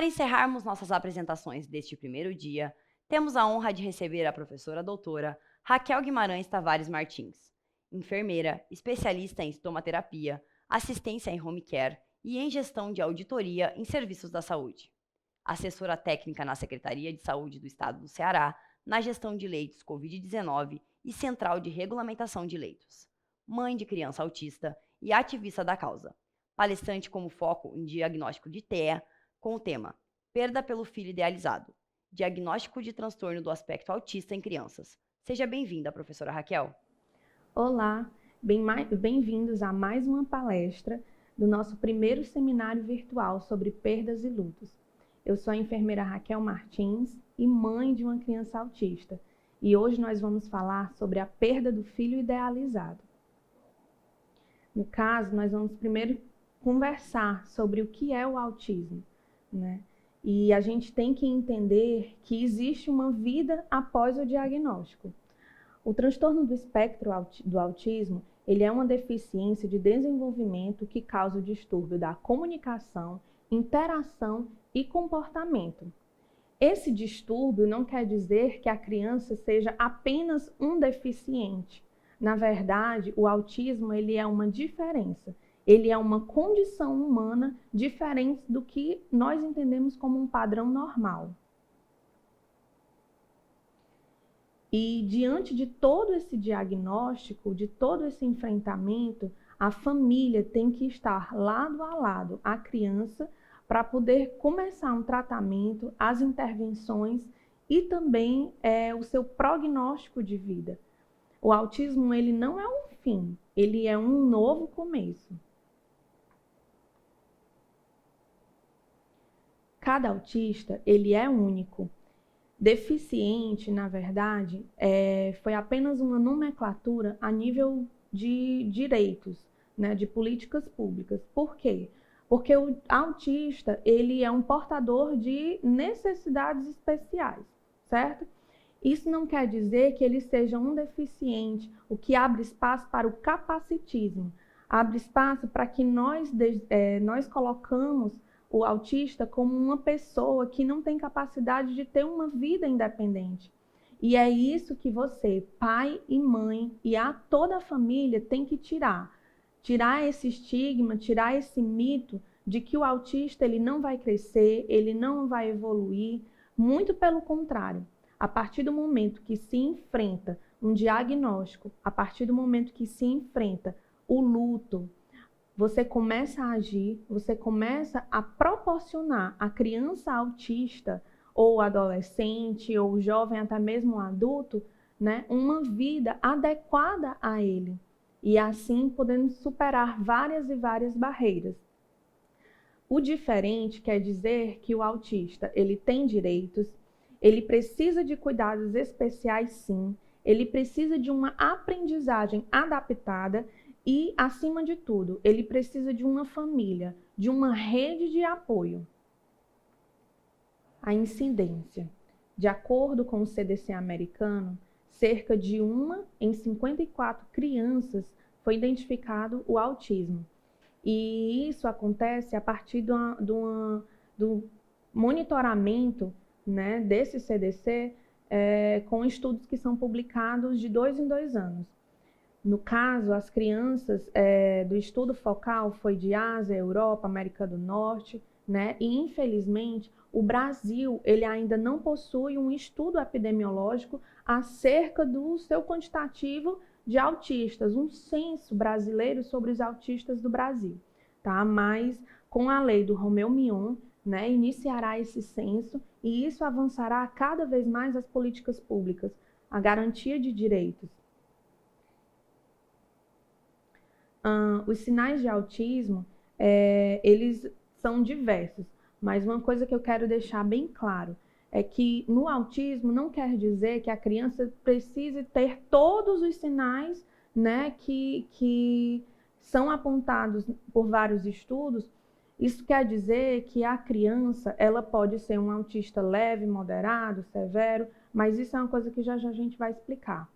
Para encerrarmos nossas apresentações deste primeiro dia, temos a honra de receber a professora doutora Raquel Guimarães Tavares Martins, enfermeira, especialista em estomaterapia, assistência em home care e em gestão de auditoria em serviços da saúde. Assessora técnica na Secretaria de Saúde do Estado do Ceará, na gestão de leitos Covid-19 e Central de Regulamentação de Leitos. Mãe de criança autista e ativista da causa. Palestrante como foco em diagnóstico de TEA, com o tema Perda pelo Filho Idealizado, diagnóstico de transtorno do aspecto autista em crianças. Seja bem-vinda, professora Raquel. Olá, bem-vindos a mais uma palestra do nosso primeiro seminário virtual sobre perdas e lutos. Eu sou a enfermeira Raquel Martins e mãe de uma criança autista, e hoje nós vamos falar sobre a perda do filho idealizado. No caso, nós vamos primeiro conversar sobre o que é o autismo, né? E a gente tem que entender que existe uma vida após o diagnóstico. O transtorno do espectro do autismo, ele é uma deficiência de desenvolvimento que causa o distúrbio da comunicação, interação e comportamento. Esse distúrbio não quer dizer que a criança seja apenas um deficiente. Na verdade, o autismo ele é uma diferença. Ele é uma condição humana diferente do que nós entendemos como um padrão normal. E diante de todo esse diagnóstico, de todo esse enfrentamento, a família tem que estar lado a lado a criança para poder começar um tratamento, as intervenções e também o seu prognóstico de vida. O autismo ele não é um fim, ele é um novo começo. Cada autista ele é único. Deficiente, na verdade, foi apenas uma nomenclatura a nível de direitos, né, de políticas públicas. Por quê? Porque o autista ele é um portador de necessidades especiais, certo? Isso não quer dizer que ele seja um deficiente, o que abre espaço para o capacitismo, abre espaço para que nós colocamos o autista como uma pessoa que não tem capacidade de ter uma vida independente. E é isso que você, pai e mãe, e toda a família tem que tirar. Tirar esse estigma, tirar esse mito de que o autista ele não vai crescer, ele não vai evoluir. Muito pelo contrário. A partir do momento que se enfrenta um diagnóstico, a partir do momento que se enfrenta o luto, você começa a agir, você começa a proporcionar à criança autista, ou adolescente, ou jovem, até mesmo adulto, né, uma vida adequada a ele. E assim podendo superar várias e várias barreiras. O diferente quer dizer que o autista, ele tem direitos, ele precisa de cuidados especiais sim, ele precisa de uma aprendizagem adaptada e, acima de tudo, ele precisa de uma família, de uma rede de apoio. A incidência. De acordo com o CDC americano, cerca de 1 em 54 crianças foi identificado o autismo. E isso acontece a partir do monitoramento, né, desse CDC com estudos que são publicados de 2 em 2 anos. No caso, as crianças do estudo focal foi de Ásia, Europa, América do Norte, né? E infelizmente o Brasil ele ainda não possui um estudo epidemiológico acerca do seu quantitativo de autistas, um censo brasileiro sobre os autistas do Brasil, tá? Mas com a lei do Romeu Mion, né, iniciará esse censo e isso avançará cada vez mais as políticas públicas, a garantia de direitos. Os sinais de autismo, eles são diversos, mas uma coisa que eu quero deixar bem claro é que no autismo não quer dizer que a criança precise ter todos os sinais, né, que são apontados por vários estudos. Isso quer dizer que a criança ela pode ser um autista leve, moderado, severo, mas isso é uma coisa que já já a gente vai explicar.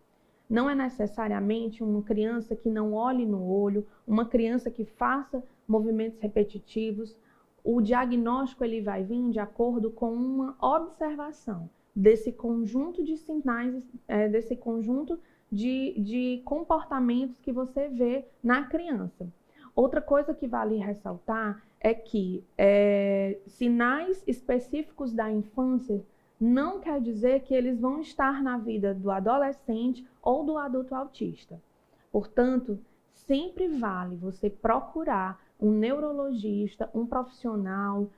Não é necessariamente uma criança que não olhe no olho, uma criança que faça movimentos repetitivos. o diagnóstico ele vai vir de acordo com uma observação desse conjunto de sinais, desse conjunto de comportamentos que você vê na criança. Outra coisa que vale ressaltar é que sinais específicos da infância não quer dizer que eles vão estar na vida do adolescente ou do adulto autista. Portanto, sempre vale você procurar um neurologista, um profissional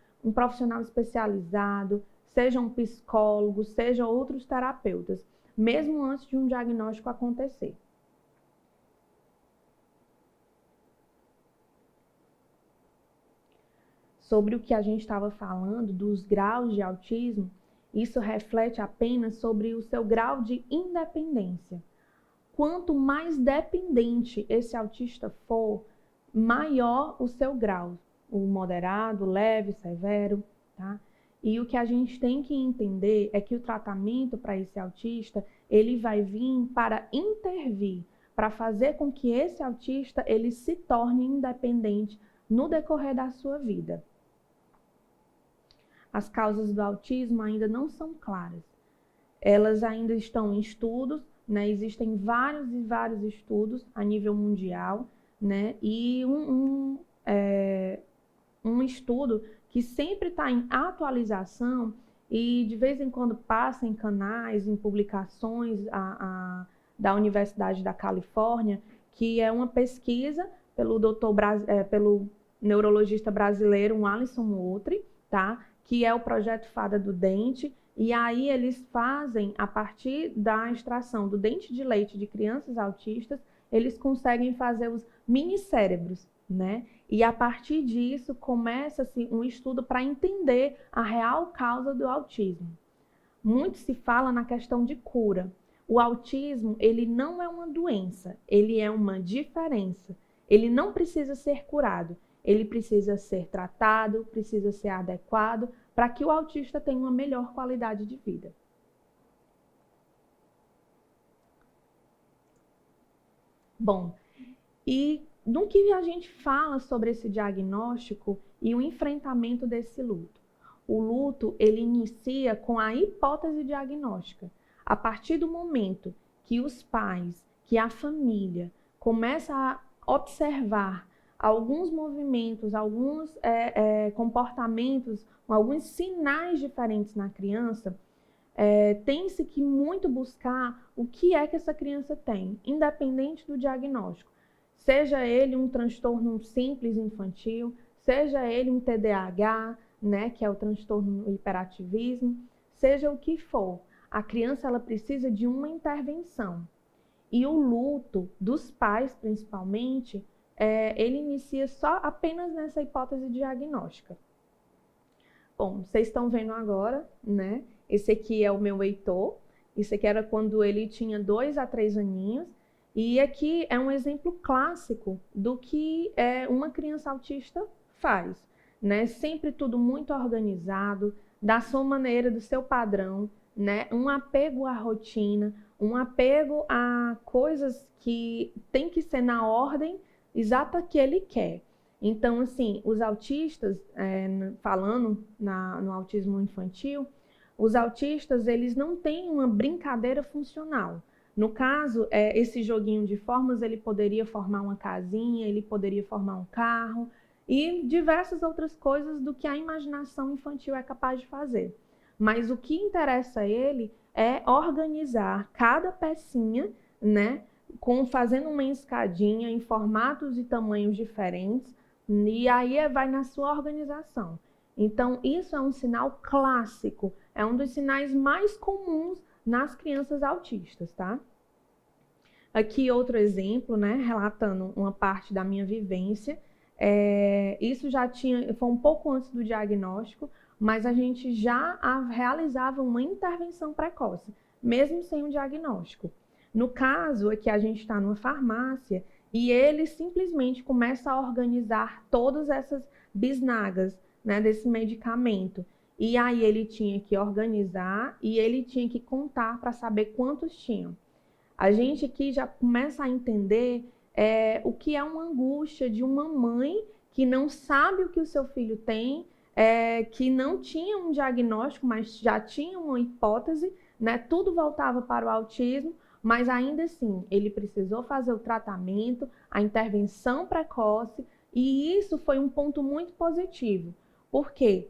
especializado, seja um psicólogo, seja outros terapeutas, mesmo antes de um diagnóstico acontecer. Sobre o que a gente estava falando, dos graus de autismo, isso reflete apenas sobre o seu grau de independência. Quanto mais dependente esse autista for, maior o seu grau, o moderado, leve, severo, tá? E o que a gente tem que entender é que o tratamento para esse autista, ele vai vir para intervir, para fazer com que esse autista ele se torne independente no decorrer da sua vida. As causas do autismo ainda não são claras. Elas ainda estão em estudos, né? Existem vários e vários estudos a nível mundial, né? E um estudo que sempre está em atualização e de vez em quando passa em canais, em publicações da Universidade da Califórnia, que é uma pesquisa pelo neurologista brasileiro, Alisson Moutri, tá? Que é o projeto Fada do Dente, e aí eles fazem, a partir da extração do dente de leite de crianças autistas, eles conseguem fazer os minicérebros, né? E a partir disso começa-se um estudo para entender a real causa do autismo. Muito se fala na questão de cura. O autismo, ele não é uma doença, ele é uma diferença. Ele não precisa ser curado. Ele precisa ser tratado, precisa ser adequado para que o autista tenha uma melhor qualidade de vida. Bom, e no que a gente fala sobre esse diagnóstico e o enfrentamento desse luto? O luto, ele inicia com a hipótese diagnóstica. A partir do momento que os pais, que a família começa a observar alguns movimentos, alguns comportamentos, alguns sinais diferentes na criança, tem-se que muito buscar o que é que essa criança tem, independente do diagnóstico. Seja ele um transtorno simples infantil, seja ele um TDAH, né, que é o transtorno do hiperativismo, seja o que for, a criança ela precisa de uma intervenção. E o luto dos pais, principalmente, ele inicia apenas nessa hipótese diagnóstica. Bom, vocês estão vendo agora, né? Esse aqui é o meu Heitor. Isso aqui era quando ele tinha 2 a 3 aninhos. E aqui é um exemplo clássico do que uma criança autista faz, né? Sempre tudo muito organizado, da sua maneira, do seu padrão, né? Um apego à rotina, um apego a coisas que tem que ser na ordem exata que ele quer. Então, assim, os autistas, falando no autismo infantil, os autistas, eles não têm uma brincadeira funcional. No caso, esse joguinho de formas, ele poderia formar uma casinha, ele poderia formar um carro e diversas outras coisas do que a imaginação infantil é capaz de fazer. Mas o que interessa a ele é organizar cada pecinha, né, fazendo uma escadinha em formatos e tamanhos diferentes, e aí vai na sua organização. Então, isso é um sinal clássico, é um dos sinais mais comuns nas crianças autistas, tá? Aqui outro exemplo, né, relatando uma parte da minha vivência. Isso foi um pouco antes do diagnóstico, mas a gente já realizava uma intervenção precoce, mesmo sem um diagnóstico. No caso, aqui a gente está numa farmácia e ele simplesmente começa a organizar todas essas bisnagas, né, desse medicamento. E aí ele tinha que organizar e ele tinha que contar para saber quantos tinham. A gente aqui já começa a entender o que é uma angústia de uma mãe que não sabe o que o seu filho tem, que não tinha um diagnóstico, mas já tinha uma hipótese, né? Tudo voltava para o autismo, mas ainda assim ele precisou fazer o tratamento, a intervenção precoce, e isso foi um ponto muito positivo, porque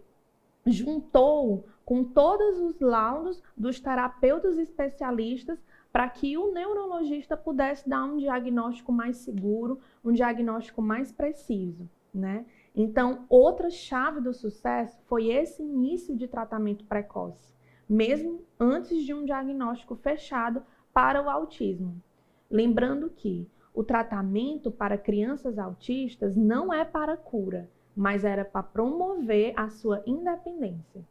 juntou com todos os laudos dos terapeutas especialistas para que o neurologista pudesse dar um diagnóstico mais seguro, um diagnóstico mais preciso, né? Então, outra chave do sucesso foi esse início de tratamento precoce, mesmo antes de um diagnóstico fechado para o autismo. Lembrando que o tratamento para crianças autistas não é para cura, mas era para promover a sua independência.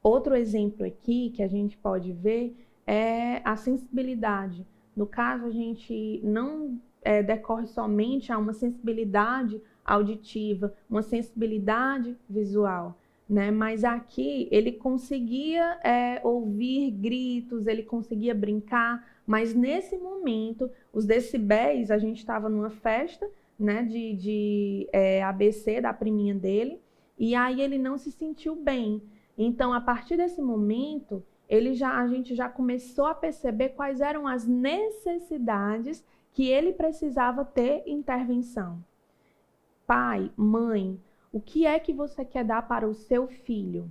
Outro exemplo aqui que a gente pode ver é a sensibilidade. No caso, a gente não decorre somente a uma sensibilidade auditiva, uma sensibilidade visual, né? Mas aqui ele conseguia ouvir gritos, ele conseguia brincar, mas nesse momento, os decibéis, a gente estava numa festa, né, de ABC da priminha dele, e aí ele não se sentiu bem. Então, a partir desse momento, a gente já começou a perceber quais eram as necessidades que ele precisava ter intervenção. Pai, mãe, o que é que você quer dar para o seu filho?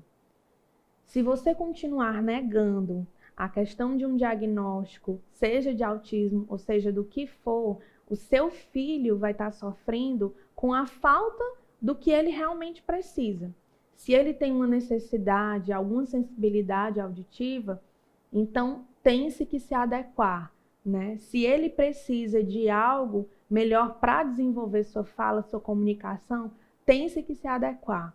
Se você continuar negando a questão de um diagnóstico, seja de autismo ou seja do que for, o seu filho vai estar sofrendo com a falta do que ele realmente precisa. Se ele tem uma necessidade, alguma sensibilidade auditiva, então tem-se que se adequar, né? Se ele precisa de algo melhor para desenvolver sua fala, sua comunicação, tem-se que se adequar.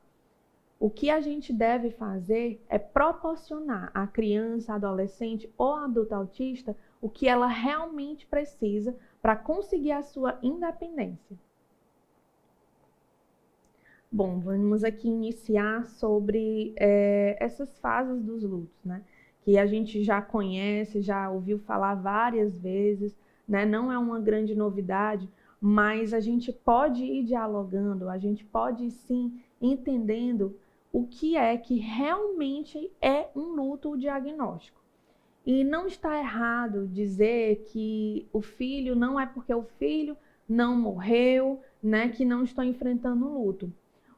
O que a gente deve fazer é proporcionar à criança, adolescente ou adulto autista o que ela realmente precisa para conseguir a sua independência. Bom, vamos aqui iniciar sobre essas fases dos lutos, né? Que a gente já conhece, já ouviu falar várias vezes, né? Não é uma grande novidade, mas a gente pode ir dialogando, a gente pode ir, sim, entendendo o que é que realmente é um luto diagnóstico. E não está errado dizer que o filho não é porque o filho não morreu, né, que não estão enfrentando o luto.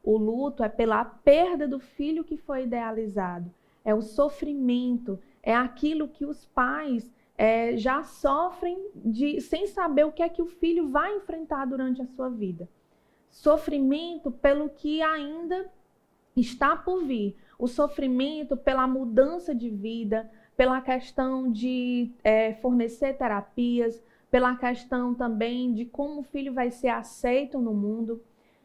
O luto é pela perda do filho que foi idealizado, é o sofrimento, é aquilo que os pais já sofrem sem saber o que é que o filho vai enfrentar durante a sua vida. Sofrimento pelo que ainda está por vir, o sofrimento pela mudança de vida, pela questão de fornecer terapias, pela questão também de como o filho vai ser aceito no mundo.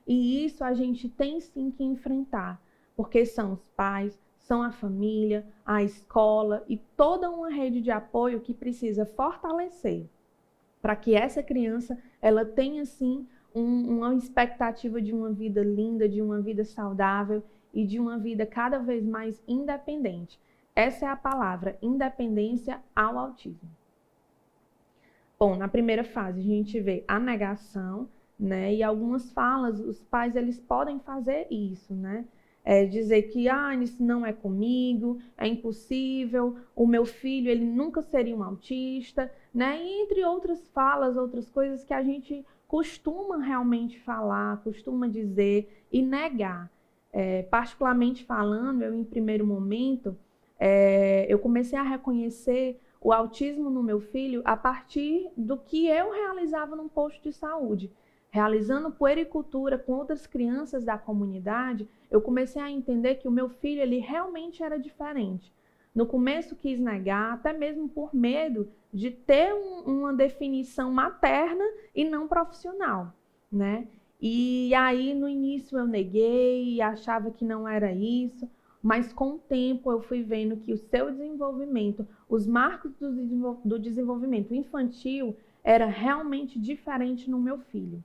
E isso a gente tem sim que enfrentar, porque são os pais, são a família, a escola e toda uma rede de apoio que precisa fortalecer para que essa criança ela tenha sim uma expectativa de uma vida linda, de uma vida saudável e de uma vida cada vez mais independente. Essa é a palavra, independência ao autismo. Bom, na primeira fase a gente vê a negação, né? E algumas falas, os pais eles podem fazer isso, né? Dizer que isso não é comigo, é impossível, o meu filho ele nunca seria um autista, né? E entre outras falas, outras coisas que a gente costuma realmente falar, costuma dizer e negar. Particularmente falando, eu em primeiro momento, eu comecei a reconhecer o autismo no meu filho a partir do que eu realizava num posto de saúde. Realizando puericultura com outras crianças da comunidade, eu comecei a entender que o meu filho ele realmente era diferente. No começo quis negar, até mesmo por medo de ter uma definição materna e não profissional, né? E aí no início eu neguei, achava que não era isso, mas com o tempo eu fui vendo que o seu desenvolvimento, os marcos do desenvolvimento infantil era realmente diferente no meu filho.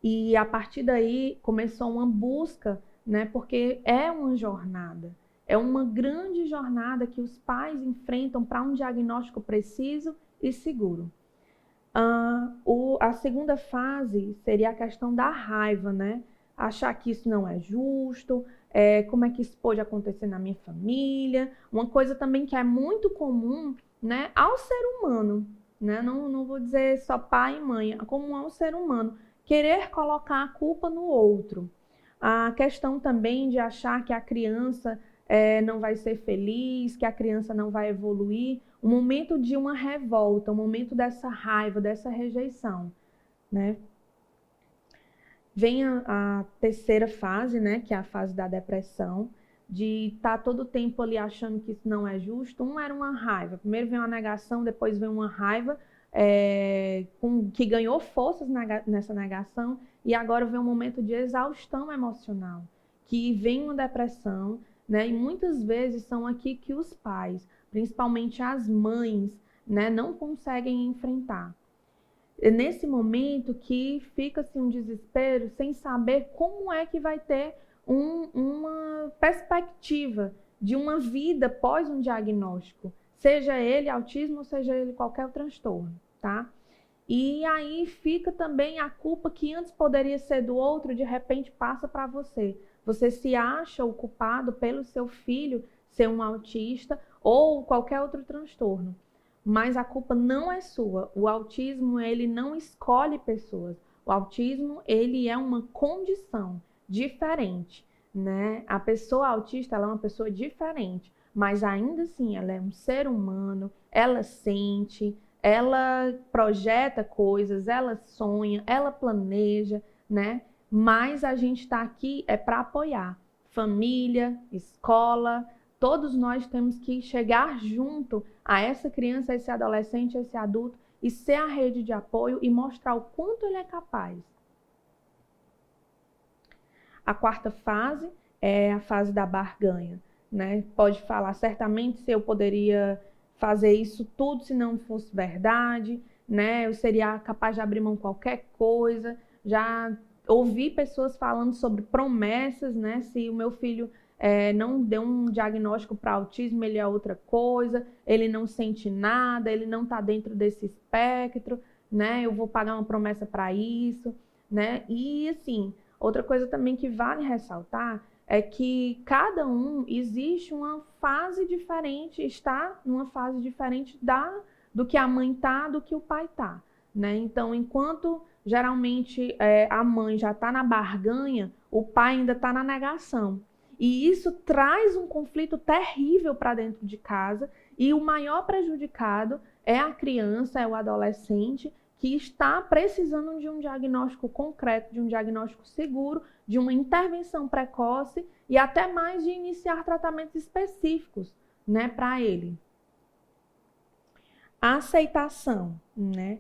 E a partir daí começou uma busca, né? Porque é uma jornada, é uma grande jornada que os pais enfrentam para um diagnóstico preciso e seguro. A segunda fase seria a questão da raiva, né? achar que isso não é justo, como é que isso pode acontecer na minha família. Uma coisa também que é muito comum, né, ao ser humano, né, não vou dizer só pai e mãe, é comum ao ser humano, querer colocar a culpa no outro. A questão também de achar que a criança não vai ser feliz, que a criança não vai evoluir, o momento de uma revolta, o momento dessa raiva, dessa rejeição, né? Vem a terceira fase, né, que é a fase da depressão, de estar todo o tempo ali achando que isso não é justo. Era uma raiva. Primeiro vem uma negação, depois vem uma raiva que ganhou forças nessa negação, e agora vem um momento de exaustão emocional, que vem uma depressão, né, e muitas vezes são aqui que os pais, principalmente as mães, né, não conseguem enfrentar. É nesse momento que fica-se um desespero sem saber como é que vai ter uma perspectiva de uma vida pós um diagnóstico, seja ele autismo, seja ele qualquer transtorno, tá? E aí fica também a culpa que antes poderia ser do outro, de repente passa para você. Você se acha o culpado pelo seu filho ser um autista ou qualquer outro transtorno. Mas a culpa não é sua. O autismo, ele não escolhe pessoas. O autismo, ele é uma condição diferente, né? A pessoa autista, ela é uma pessoa diferente, mas ainda assim ela é um ser humano, ela sente, ela projeta coisas, ela sonha, ela planeja, né? Mas a gente está aqui para apoiar família, escola. Todos nós temos que chegar junto a essa criança, a esse adolescente, a esse adulto e ser a rede de apoio e mostrar o quanto ele é capaz. A quarta fase é a fase da barganha, né? Pode falar certamente se eu poderia fazer isso tudo se não fosse verdade, né? Eu seria capaz de abrir mão de qualquer coisa. Já ouvi pessoas falando sobre promessas, né? Se o meu filho não deu um diagnóstico para autismo, ele é outra coisa, ele não sente nada, ele não está dentro desse espectro, né? Eu vou pagar uma promessa para isso, né? E assim, outra coisa também que vale ressaltar é que cada um existe uma fase diferente, está numa fase diferente do que a mãe está, do que o pai está, né? Então, enquanto geralmente a mãe já está na barganha, o pai ainda está na negação. E isso traz um conflito terrível para dentro de casa, e o maior prejudicado é a criança, é o adolescente, que está precisando de um diagnóstico concreto, de um diagnóstico seguro, de uma intervenção precoce e até mais de iniciar tratamentos específicos, né, para ele. A aceitação, né?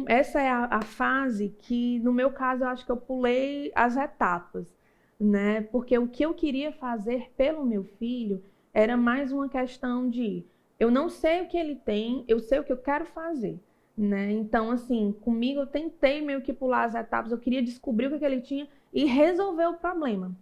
Essa é a fase que, no meu caso, eu acho que eu pulei as etapas, né? Porque o que eu queria fazer pelo meu filho era mais uma questão de eu não sei o que ele tem, eu sei o que eu quero fazer, né? Então, assim, comigo eu tentei meio que pular as etapas, eu queria descobrir o que ele tinha e resolver o problema.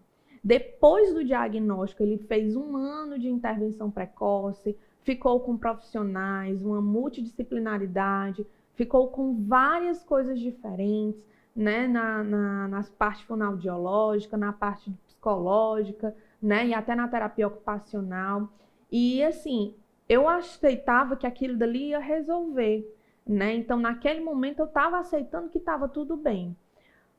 Depois do diagnóstico, ele fez 1 ano de intervenção precoce, ficou com profissionais, uma multidisciplinaridade, ficou com várias coisas diferentes, né? Nas partes fonoaudiológica, na parte psicológica, né? E até na terapia ocupacional. E assim, eu aceitava que aquilo dali ia resolver, né? Então, naquele momento, eu estava aceitando que estava tudo bem.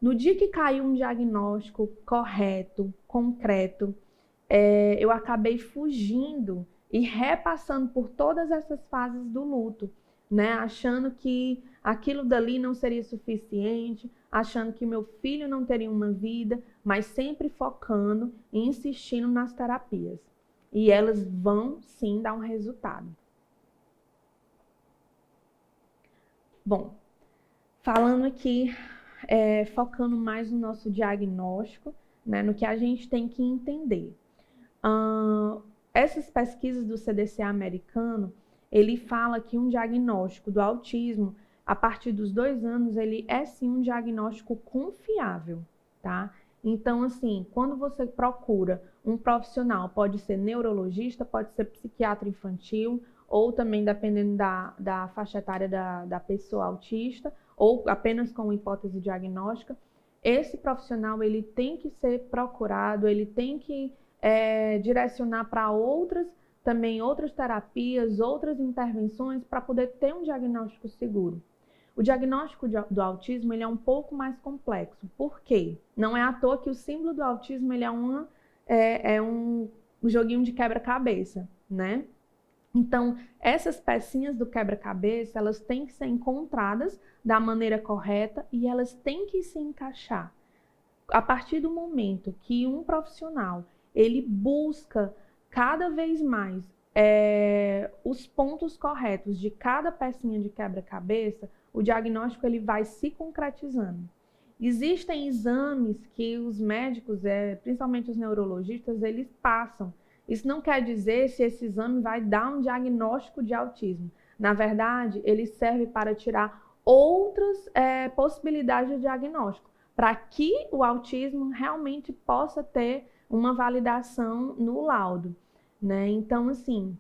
No dia que caiu um diagnóstico correto, concreto, eu acabei fugindo e repassando por todas essas fases do luto, né? Achando que aquilo dali não seria suficiente, achando que meu filho não teria uma vida, mas sempre focando e insistindo nas terapias. E elas vão sim dar um resultado. Bom, falando aqui, focando mais no nosso diagnóstico, né, no que a gente tem que entender. Essas pesquisas do CDC americano, ele fala que um diagnóstico do autismo, a partir dos 2 anos, ele é sim um diagnóstico confiável, tá? Então, assim, quando você procura um profissional, pode ser neurologista, pode ser psiquiatra infantil, ou também dependendo da faixa etária da pessoa autista, ou apenas com hipótese diagnóstica, esse profissional ele tem que ser procurado, ele tem que direcionar para outras terapias, outras intervenções para poder ter um diagnóstico seguro. O diagnóstico do autismo ele é um pouco mais complexo. Por quê? Não é à toa que o símbolo do autismo ele é um joguinho de quebra-cabeça, né? Então, essas pecinhas do quebra-cabeça, elas têm que ser encontradas da maneira correta e elas têm que se encaixar. A partir do momento que um profissional, ele busca cada vez mais os pontos corretos de cada pecinha de quebra-cabeça, o diagnóstico ele vai se concretizando. Existem exames que os médicos, principalmente os neurologistas, eles passam. Isso não quer dizer se esse exame vai dar um diagnóstico de autismo. Na verdade, ele serve para tirar outras possibilidades de diagnóstico, para que o autismo realmente possa ter uma validação no laudo, né? Então, assim,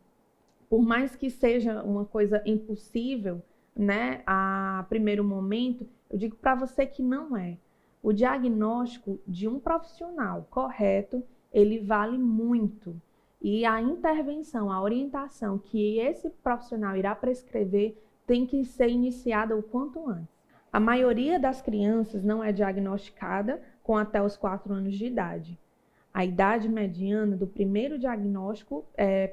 por mais que seja uma coisa impossível, né, a primeiro momento, eu digo para você que não é. O diagnóstico de um profissional correto, ele vale muito. E a intervenção, a orientação que esse profissional irá prescrever tem que ser iniciada o quanto antes. A maioria das crianças não é diagnosticada com até os 4 anos de idade. A idade mediana do primeiro diagnóstico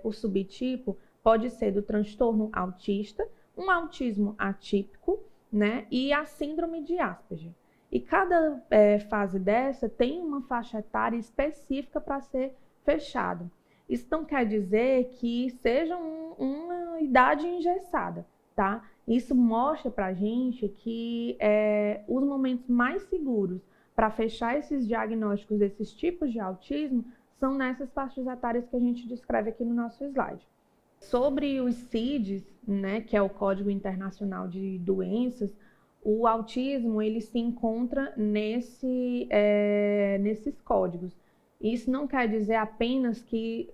por subtipo pode ser do transtorno autista, um autismo atípico, né, e a síndrome de Asperger. E cada fase dessa tem uma faixa etária específica para ser fechado. Isso não quer dizer que seja uma idade engessada, tá? Isso mostra para a gente que os momentos mais seguros para fechar esses diagnósticos desses tipos de autismo são nessas faixas etárias que a gente descreve aqui no nosso slide. Sobre os CIDs, né, que é o Código Internacional de Doenças, o autismo ele se encontra nesses códigos. Isso não quer dizer apenas que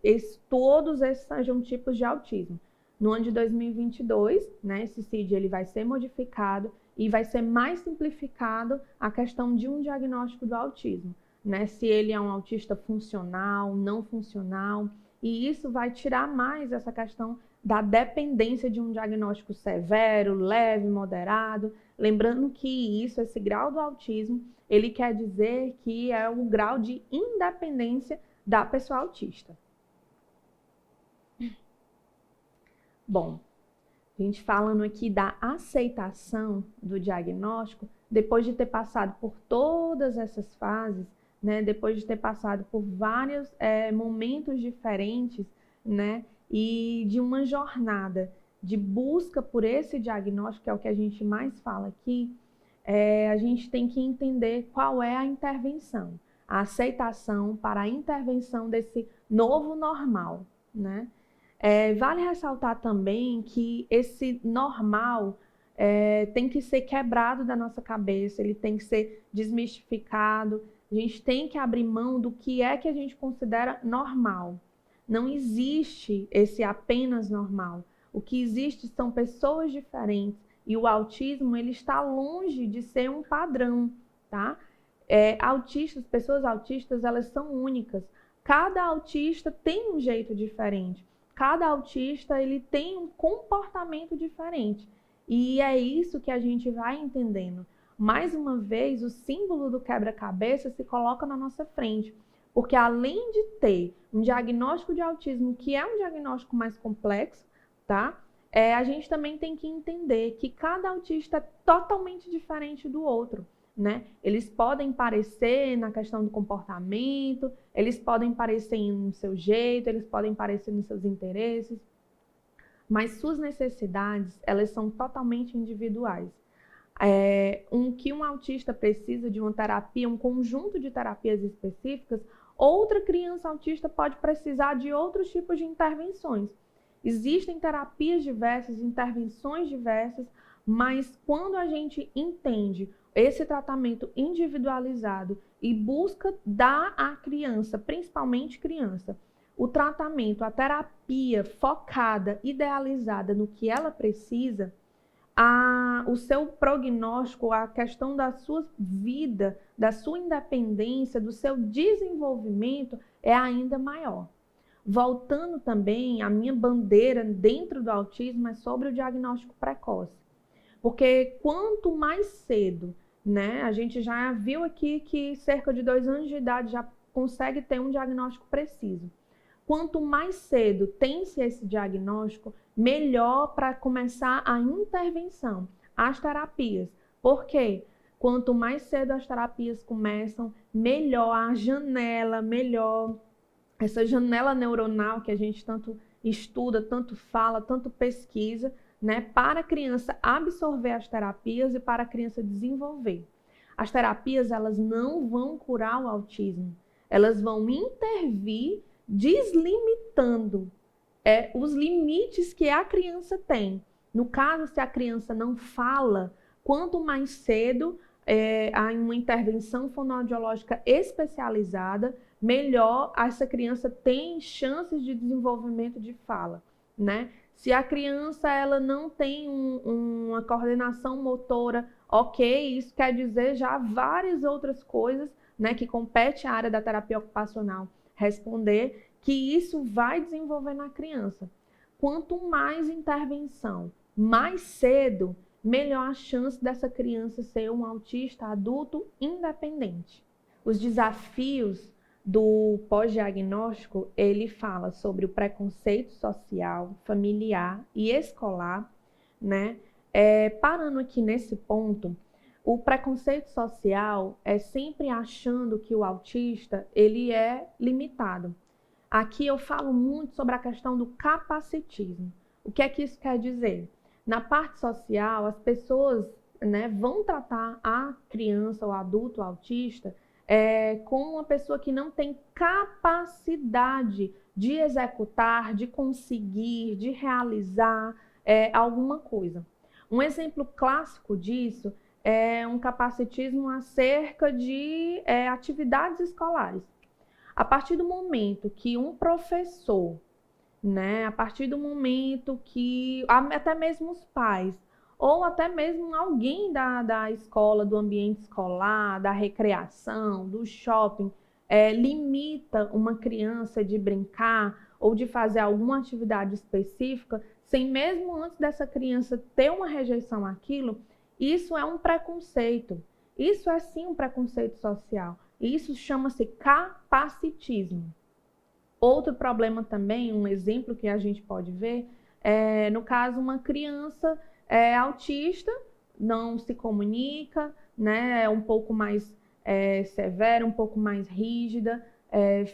todos esses sejam tipos de autismo. No ano de 2022, né, esse CID ele vai ser modificado e vai ser mais simplificado a questão de um diagnóstico do autismo, né? Se ele é um autista funcional, não funcional, e isso vai tirar mais essa questão da dependência de um diagnóstico severo, leve, moderado. Lembrando que esse grau do autismo, ele quer dizer que é o grau de independência da pessoa autista. Bom, a gente falando aqui da aceitação do diagnóstico, depois de ter passado por todas essas fases, né, depois de ter passado por vários momentos diferentes, né, e de uma jornada de busca por esse diagnóstico, que é o que a gente mais fala aqui, a gente tem que entender qual é a intervenção, a aceitação para a intervenção desse novo normal, né? Vale ressaltar também que esse normal tem que ser quebrado da nossa cabeça, ele tem que ser desmistificado, a gente tem que abrir mão do que é que a gente considera normal. Não existe esse apenas normal. O que existe são pessoas diferentes e o autismo ele está longe de ser um padrão, tá? Pessoas autistas, elas são únicas. Cada autista tem um jeito diferente. Cada autista ele tem um comportamento diferente. E é isso que a gente vai entendendo. Mais uma vez, o símbolo do quebra-cabeça se coloca na nossa frente. Porque além de ter um diagnóstico de autismo, que é um diagnóstico mais complexo, tá? A gente também tem que entender que cada autista é totalmente diferente do outro, né? Eles podem parecer na questão do comportamento, eles podem parecer no seu jeito, eles podem parecer nos seus interesses, mas suas necessidades, elas são totalmente individuais. Que um autista precisa de uma terapia, um conjunto de terapias específicas, outra criança autista pode precisar de outros tipos de intervenções. Existem terapias diversas, intervenções diversas, mas quando a gente entende esse tratamento individualizado e busca dar à criança, principalmente criança, o tratamento, a terapia focada, idealizada no que ela precisa, o seu prognóstico, a questão da sua vida, da sua independência, do seu desenvolvimento é ainda maior. Voltando também, a minha bandeira dentro do autismo é sobre o diagnóstico precoce. Porque quanto mais cedo, né, a gente já viu aqui que cerca de 2 anos de idade já consegue ter um diagnóstico preciso. Quanto mais cedo tem-se esse diagnóstico, melhor para começar a intervenção, as terapias. Por quê? Quanto mais cedo as terapias começam, melhor a janela, melhor essa janela neuronal que a gente tanto estuda, tanto fala, tanto pesquisa, né, para a criança absorver as terapias e para a criança desenvolver. As terapias, elas não vão curar o autismo, elas vão intervir deslimitando os limites que a criança tem. No caso, se a criança não fala, quanto mais cedo há uma intervenção fonoaudiológica especializada, melhor essa criança tem chances de desenvolvimento de fala, né? Se a criança ela não tem uma coordenação motora, ok, isso quer dizer já várias outras coisas, né, que compete à área da terapia ocupacional responder, que isso vai desenvolver na criança. Quanto mais intervenção, mais cedo, melhor a chance dessa criança ser um autista adulto independente. Os desafios do pós-diagnóstico, ele fala sobre o preconceito social, familiar e escolar, né? Parando aqui nesse ponto, o preconceito social é sempre achando que o autista, ele é limitado. Aqui eu falo muito sobre a questão do capacitismo. O que é que isso quer dizer? Na parte social, as pessoas, né, vão tratar a criança ou adulto autista como uma pessoa que não tem capacidade de executar, de conseguir, de realizar alguma coisa. Um exemplo clássico disso é um capacitismo acerca de atividades escolares. A partir do momento que um professor, né, a partir do momento que até mesmo os pais, ou até mesmo alguém da escola, do ambiente escolar, da recreação, do shopping, limita uma criança de brincar ou de fazer alguma atividade específica, sem mesmo antes dessa criança ter uma rejeição àquilo, isso é um preconceito. Isso é sim um preconceito social. Isso chama-se capacitismo. Outro problema também, um exemplo que a gente pode ver, no caso, uma criança autista, não se comunica, né, é um pouco mais severa, um pouco mais rígida,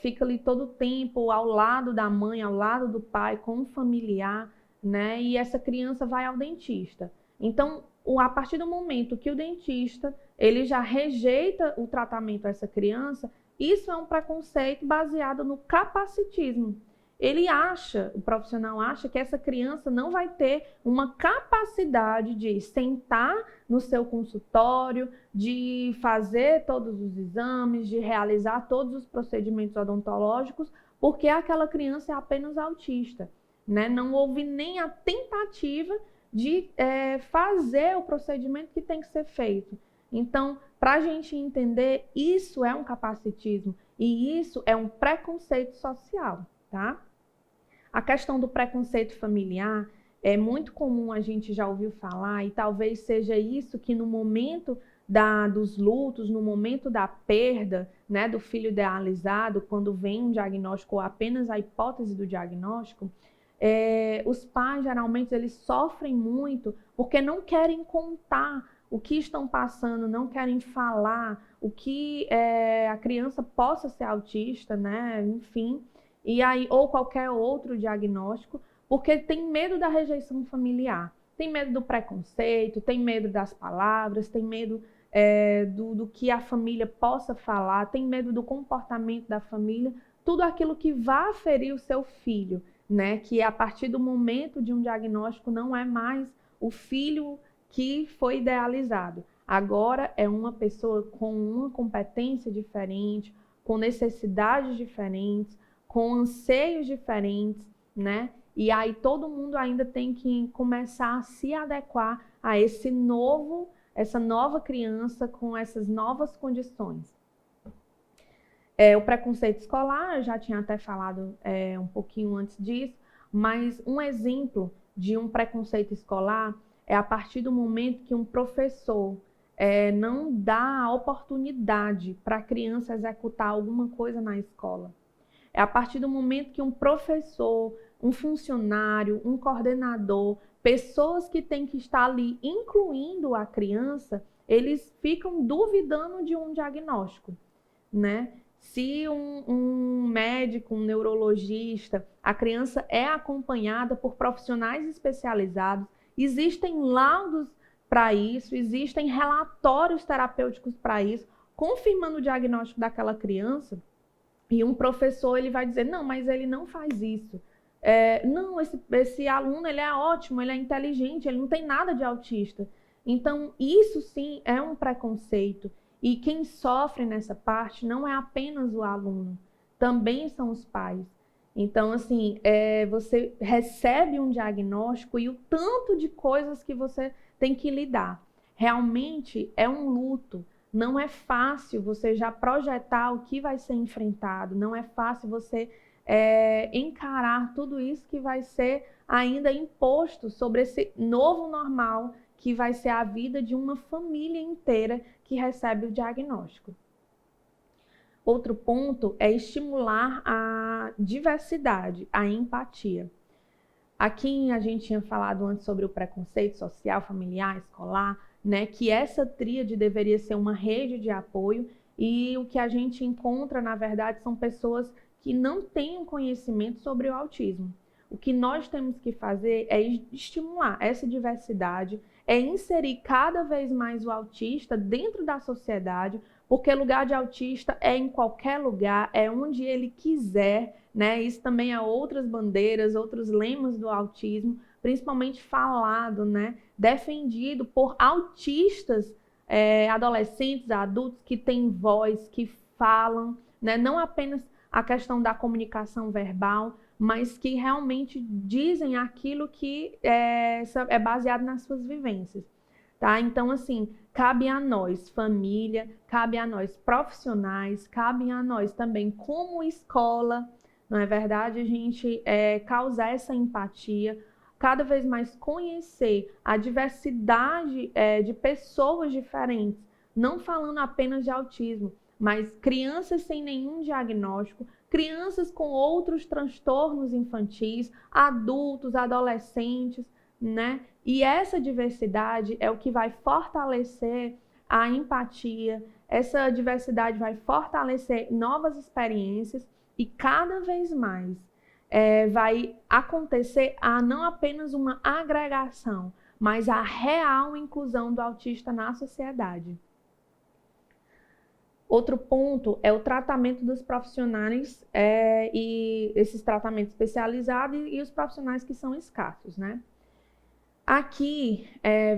fica ali todo o tempo ao lado da mãe, ao lado do pai, com um familiar, né, e essa criança vai ao dentista. Então, a partir do momento que o dentista ele já rejeita o tratamento a essa criança, isso é um preconceito baseado no capacitismo. O profissional acha que essa criança não vai ter uma capacidade de sentar no seu consultório, de fazer todos os exames, de realizar todos os procedimentos odontológicos, porque aquela criança é apenas autista, né? Não houve nem a tentativa de fazer o procedimento que tem que ser feito. Então, para a gente entender, isso é um capacitismo e isso é um preconceito social, tá? A questão do preconceito familiar é muito comum, a gente já ouviu falar, e talvez seja isso que no momento dos lutos, no momento da perda, né, do filho idealizado, quando vem um diagnóstico ou apenas a hipótese do diagnóstico, os pais geralmente eles sofrem muito porque não querem contar o que estão passando, não querem falar o que a criança possa ser autista, né? Enfim, e aí, ou qualquer outro diagnóstico, porque tem medo da rejeição familiar, tem medo do preconceito, tem medo das palavras, tem medo do que a família possa falar, tem medo do comportamento da família, tudo aquilo que vá ferir o seu filho, né? Que a partir do momento de um diagnóstico não é mais o filho que foi idealizado. Agora é uma pessoa com uma competência diferente, com necessidades diferentes, com anseios diferentes, né? E aí todo mundo ainda tem que começar a se adequar a essa nova criança com essas novas condições. O preconceito escolar, eu já tinha até falado um pouquinho antes disso, mas um exemplo de um preconceito escolar é a partir do momento que um professor não dá a oportunidade para a criança executar alguma coisa na escola. É a partir do momento que um professor, um funcionário, um coordenador, pessoas que têm que estar ali incluindo a criança, eles ficam duvidando de um diagnóstico, né? Se um médico, um neurologista, a criança é acompanhada por profissionais especializados, existem laudos para isso, existem relatórios terapêuticos para isso, confirmando o diagnóstico daquela criança, e um professor ele vai dizer, não, mas ele não faz isso. Não, esse aluno ele é ótimo, ele é inteligente, ele não tem nada de autista. Então, isso sim é um preconceito. E quem sofre nessa parte não é apenas o aluno, também são os pais. Então, assim, você recebe um diagnóstico e o tanto de coisas que você tem que lidar. Realmente é um luto. Não é fácil você já projetar o que vai ser enfrentado, não é fácil você encarar tudo isso que vai ser ainda imposto sobre esse novo normal que vai ser a vida de uma família inteira que recebe o diagnóstico. Outro ponto é estimular a diversidade, a empatia. Aqui a gente tinha falado antes sobre o preconceito social, familiar, escolar, né, que essa tríade deveria ser uma rede de apoio e o que a gente encontra, na verdade, são pessoas que não têm um conhecimento sobre o autismo. O que nós temos que fazer é estimular essa diversidade, é inserir cada vez mais o autista dentro da sociedade, porque lugar de autista é em qualquer lugar, é onde ele quiser, né? Isso também é outras bandeiras, outros lemas do autismo, principalmente falado, né? Defendido por autistas, adolescentes, adultos que têm voz, que falam, né? Não apenas a questão da comunicação verbal, mas que realmente dizem aquilo que é baseado nas suas vivências. Tá? Então, assim, cabe a nós, família, cabe a nós, profissionais, cabe a nós também, como escola, não é verdade? A gente causar essa empatia, cada vez mais conhecer a diversidade de pessoas diferentes, não falando apenas de autismo, mas crianças sem nenhum diagnóstico, crianças com outros transtornos infantis, adultos, adolescentes, né? E essa diversidade é o que vai fortalecer a empatia, essa diversidade vai fortalecer novas experiências e cada vez mais vai acontecer não apenas uma agregação, mas a real inclusão do autista na sociedade. Outro ponto é o tratamento dos profissionais e esses tratamentos especializados e os profissionais que são escassos, né? Aqui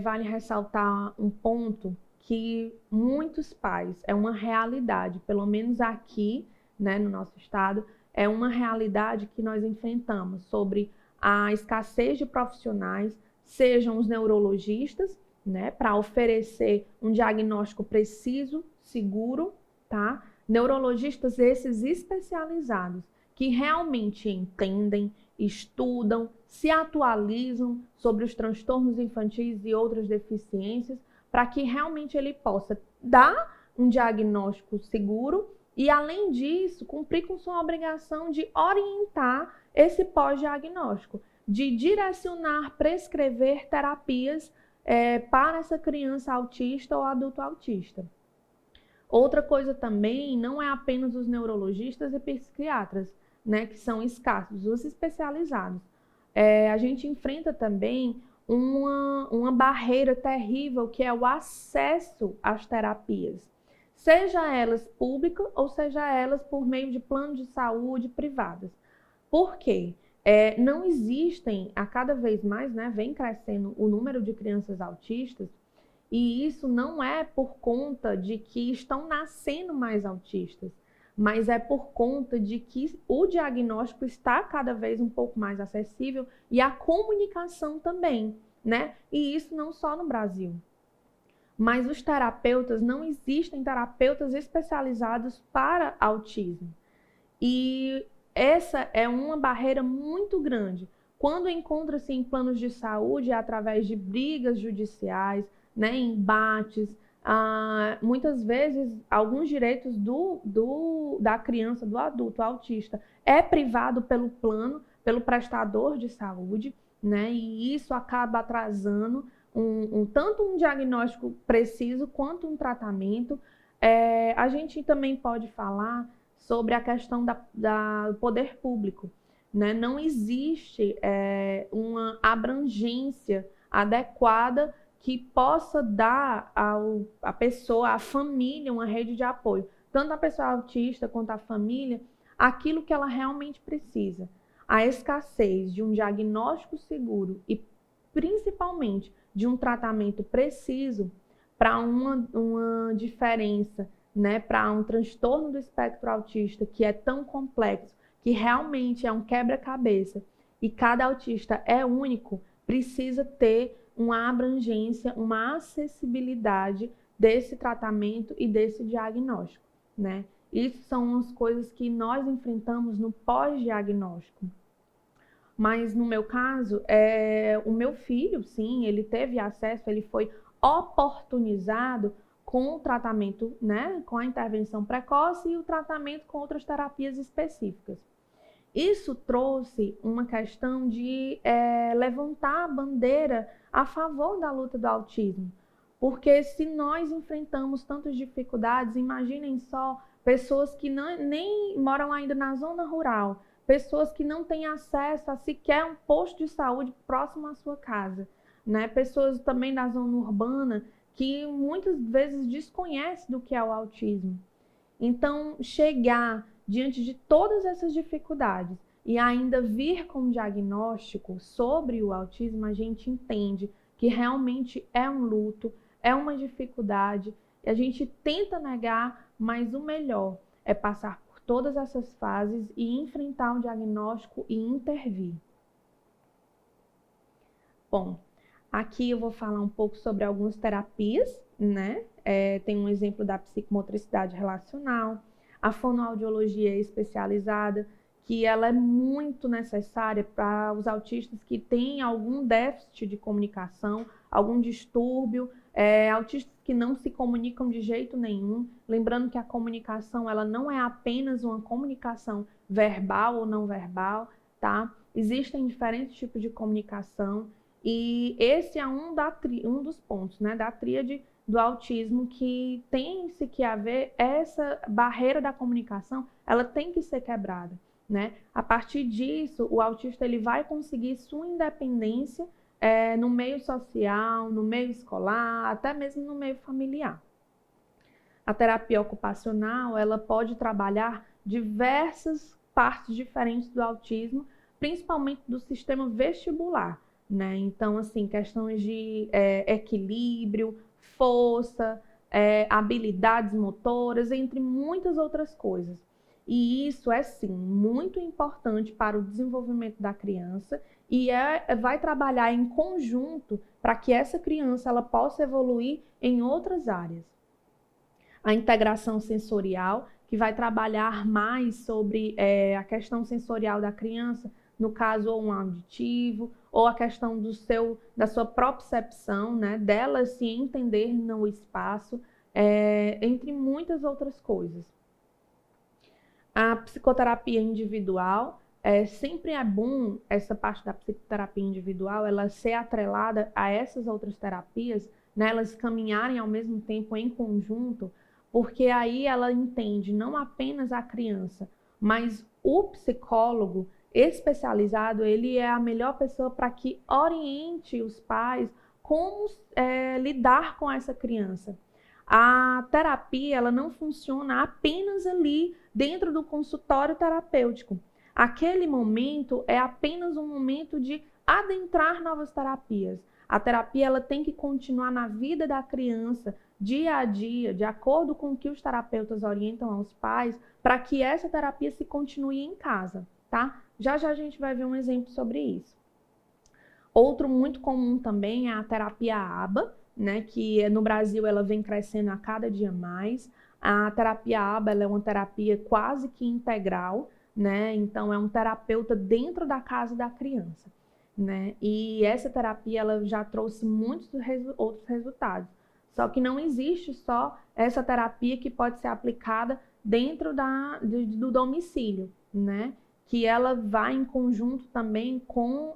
vale ressaltar um ponto que muitos pais, é uma realidade, pelo menos aqui, né, no nosso estado, é uma realidade que nós enfrentamos sobre a escassez de profissionais, sejam os neurologistas, né, para oferecer um diagnóstico preciso, seguro, tá? Neurologistas esses especializados, que realmente entendem, estudam, se atualizam sobre os transtornos infantis e outras deficiências, para que realmente ele possa dar um diagnóstico seguro e, além disso, cumprir com sua obrigação de orientar esse pós-diagnóstico, de direcionar, prescrever terapias para essa criança autista ou adulto autista. Outra coisa também, não é apenas os neurologistas e psiquiatras, né, que são escassos, os especializados. A gente enfrenta também uma barreira terrível, que é o acesso às terapias, seja elas públicas ou seja elas por meio de planos de saúde privadas. Por quê? Não existem, a cada vez mais, né, vem crescendo o número de crianças autistas, e isso não é por conta de que estão nascendo mais autistas, mas é por conta de que o diagnóstico está cada vez um pouco mais acessível e a comunicação também, né? E isso não só no Brasil. Mas os terapeutas, não existem terapeutas especializados para autismo. E essa é uma barreira muito grande. Quando encontra-se em planos de saúde, é através de brigas judiciais, né, embates, muitas vezes alguns direitos da criança, do adulto autista, é privado pelo plano, pelo prestador de saúde, né, e isso acaba atrasando tanto um diagnóstico preciso quanto um tratamento. A gente também pode falar sobre a questão do poder público, né? Não existe uma abrangência adequada que possa dar à pessoa, à família, uma rede de apoio, tanto a pessoa autista quanto a família, aquilo que ela realmente precisa. A escassez de um diagnóstico seguro e, principalmente, de um tratamento preciso para uma diferença, né, para um transtorno do espectro autista que é tão complexo, que realmente é um quebra-cabeça e cada autista é único, precisa ter uma abrangência, uma acessibilidade desse tratamento e desse diagnóstico, né? Isso são as coisas que nós enfrentamos no pós-diagnóstico. Mas no meu caso, o meu filho, sim, ele teve acesso, ele foi oportunizado com o tratamento, né, com a intervenção precoce e o tratamento com outras terapias específicas. Isso trouxe uma questão de levantar a bandeira a favor da luta do autismo. Porque se nós enfrentamos tantas dificuldades, imaginem só pessoas que nem moram ainda na zona rural, pessoas que não têm acesso a sequer um posto de saúde próximo à sua casa, né? Pessoas também da zona urbana que muitas vezes desconhecem do que é o autismo. Então, chegar diante de todas essas dificuldades e ainda vir com um diagnóstico sobre o autismo, a gente entende que realmente é um luto, é uma dificuldade, e a gente tenta negar, mas o melhor é passar por todas essas fases e enfrentar o diagnóstico e intervir. Bom, aqui eu vou falar um pouco sobre algumas terapias, né? Tem um exemplo da psicomotricidade relacional, a fonoaudiologia especializada, que ela é muito necessária para os autistas que têm algum déficit de comunicação, algum distúrbio, autistas que não se comunicam de jeito nenhum. Lembrando que a comunicação ela não é apenas uma comunicação verbal ou não verbal, tá? Existem diferentes tipos de comunicação e esse é um dos pontos, né, da tríade do autismo, que tem-se que haver essa barreira da comunicação, ela tem que ser quebrada, né? A partir disso, o autista ele vai conseguir sua independência no meio social, no meio escolar, até mesmo no meio familiar. A terapia ocupacional, ela pode trabalhar diversas partes diferentes do autismo, principalmente do sistema vestibular, né? Então, assim, questões de equilíbrio, força, habilidades motoras, entre muitas outras coisas. E isso é, sim, muito importante para o desenvolvimento da criança e vai trabalhar em conjunto para que essa criança ela possa evoluir em outras áreas. A integração sensorial, que vai trabalhar mais sobre a questão sensorial da criança, no caso, ou um auditivo, ou a questão da sua propriocepção, né, dela se entender no espaço, entre muitas outras coisas. A psicoterapia individual, sempre é bom essa parte da psicoterapia individual, ela ser atrelada a essas outras terapias, né, elas caminharem ao mesmo tempo em conjunto, porque aí ela entende não apenas a criança, mas o psicólogo especializado, ele é a melhor pessoa para que oriente os pais como lidar com essa criança. A terapia, ela não funciona apenas ali dentro do consultório terapêutico. Aquele momento é apenas um momento de adentrar novas terapias. A terapia ela tem que continuar na vida da criança, dia a dia, de acordo com o que os terapeutas orientam aos pais, para que essa terapia se continue em casa, tá? Já já a gente vai ver um exemplo sobre isso. Outro muito comum também é a terapia ABA, né, que no Brasil ela vem crescendo a cada dia mais. A terapia ABA ela é uma terapia quase que integral, né? Então é um terapeuta dentro da casa da criança, né? E essa terapia ela já trouxe muitos outros resultados. Só que não existe só essa terapia que pode ser aplicada dentro do domicílio, né? Que ela vai em conjunto também com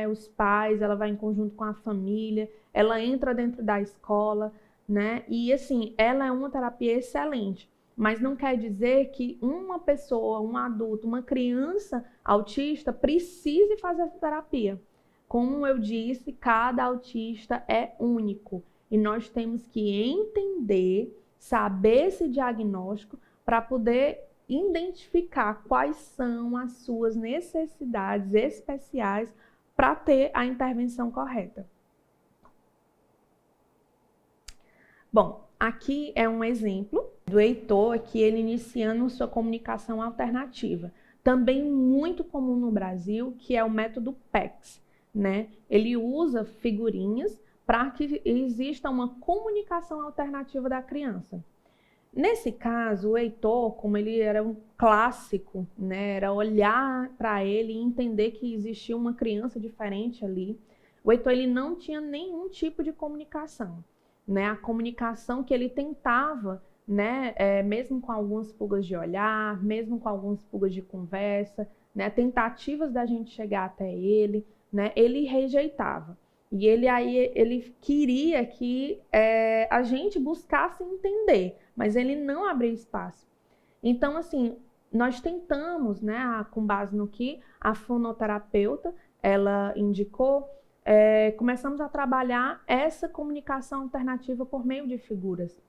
os pais, ela vai em conjunto com a família, ela entra dentro da escola, né? E assim, ela é uma terapia excelente, mas não quer dizer que uma pessoa, um adulto, uma criança autista precise fazer essa terapia. Como eu disse, cada autista é único e nós temos que entender, saber esse diagnóstico para poder identificar quais são as suas necessidades especiais para ter a intervenção correta. Bom, aqui é um exemplo do Heitor, aqui ele iniciando sua comunicação alternativa. Também muito comum no Brasil, que é o método PECS, né? Ele usa figurinhas para que exista uma comunicação alternativa da criança. Nesse caso, o Heitor, como ele era um clássico, né, era olhar para ele e entender que existia uma criança diferente ali. O Heitor ele não tinha nenhum tipo de comunicação, né? A comunicação que ele tentava, né, mesmo com algumas fugas de olhar, mesmo com algumas fugas de conversa, né, tentativas da gente chegar até ele, né, ele rejeitava. E ele queria que a gente buscasse entender, mas ele não abria espaço. Então, assim, nós tentamos, né, com base no que a fonoterapeuta ela indicou, começamos a trabalhar essa comunicação alternativa por meio de figuras.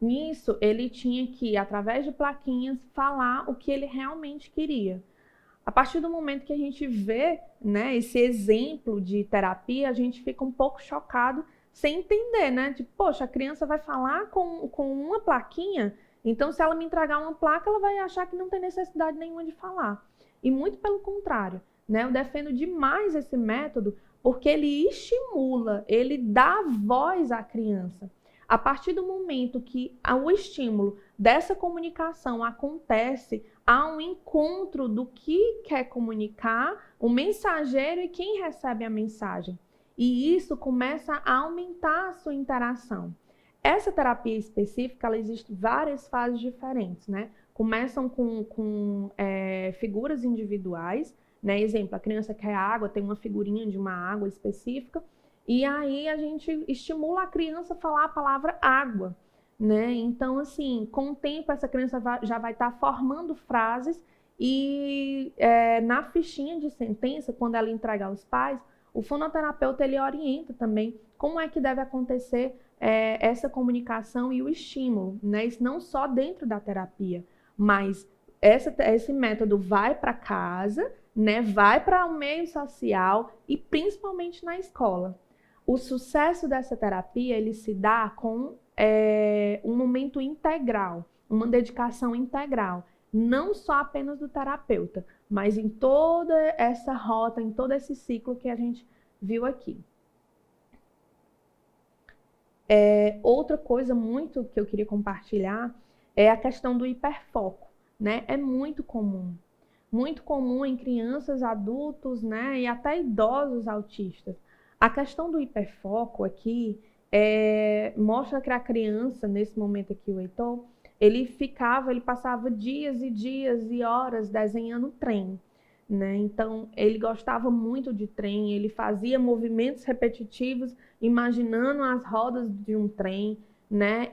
Nisso, ele tinha que, através de plaquinhas, falar o que ele realmente queria. A partir do momento que a gente vê, né, esse exemplo de terapia, a gente fica um pouco chocado sem entender, né? Tipo, poxa, a criança vai falar com uma plaquinha, então se ela me entregar uma placa, ela vai achar que não tem necessidade nenhuma de falar. E muito pelo contrário, né? Eu defendo demais esse método porque ele estimula, ele dá voz à criança. A partir do momento que o estímulo dessa comunicação acontece, há um encontro do que quer comunicar, o mensageiro e quem recebe a mensagem. E isso começa a aumentar a sua interação. Essa terapia específica, ela existe várias fases diferentes, né? Começam com figuras individuais, né? Exemplo, a criança quer água, tem uma figurinha de uma água específica, e aí a gente estimula a criança a falar a palavra água, né? Então, assim, com o tempo essa criança já vai estar formando frases e na fichinha de sentença, quando ela entrega aos pais, o fonoterapeuta ele orienta também como é que deve acontecer essa comunicação e o estímulo, né? Isso não só dentro da terapia, mas esse método vai para casa, né? Vai para o meio social e principalmente na escola. O sucesso dessa terapia ele se dá com um momento integral, uma dedicação integral, não só apenas do terapeuta, mas em toda essa rota, em todo esse ciclo que a gente viu aqui. Outra coisa muito que eu queria compartilhar é a questão do hiperfoco, né? É muito comum em crianças, adultos, né? E até idosos autistas. A questão do hiperfoco aqui mostra que a criança, nesse momento aqui, o Heitor, ele passava dias e dias e horas desenhando trem, né? Então, ele gostava muito de trem, ele fazia movimentos repetitivos, imaginando as rodas de um trem, né?